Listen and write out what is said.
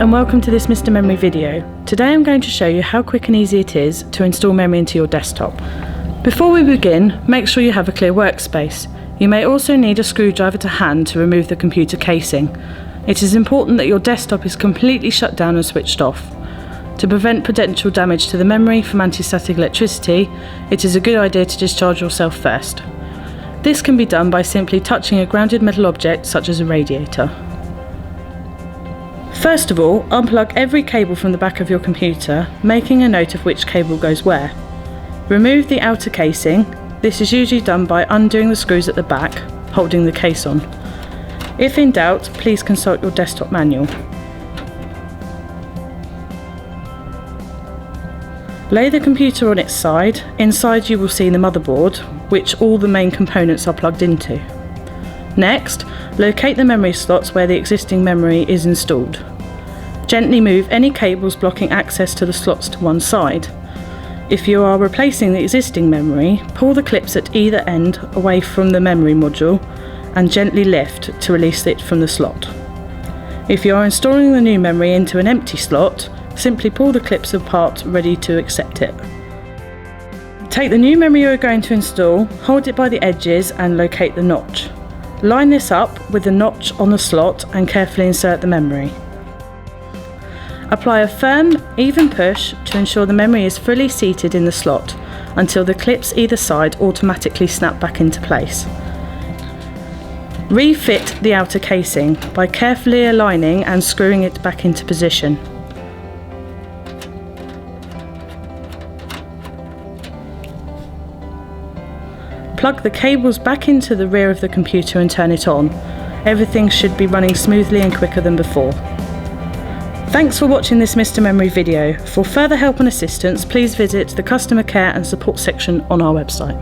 and welcome to this Mr. Memory video. Today I'm going to show you how quick and easy it is to install memory into your desktop. Before we begin, make sure you have a clear workspace. You may also need a screwdriver to hand to remove the computer casing. It is important that your desktop is completely shut down and switched off. To prevent potential damage to the memory from anti-static electricity, it is a good idea to discharge yourself first. This can be done by simply touching a grounded metal object such as a radiator. First of all, unplug every cable from the back of your computer, making a note of which cable goes where. Remove the outer casing. This is usually done by undoing the screws at the back, holding the case on. If in doubt, please consult your desktop manual. Lay the computer on its side. Inside you will see the motherboard, which all the main components are plugged into. Next, locate the memory slots where the existing memory is installed. Gently move any cables blocking access to the slots to one side. If you are replacing the existing memory, pull the clips at either end away from the memory module and gently lift to release it from the slot. If you are installing the new memory into an empty slot, simply pull the clips apart ready to accept it. Take the new memory you are going to install, hold it by the edges and locate the notch. Line this up with the notch on the slot and carefully insert the memory. Apply a firm, even push to ensure the memory is fully seated in the slot until the clips either side automatically snap back into place. Refit the outer casing by carefully aligning and screwing it back into position. Plug the cables back into the rear of the computer and turn it on. Everything should be running smoothly and quicker than before. Thanks for watching this Mr. Memory video. For further help and assistance, please visit the customer care and support section on our website.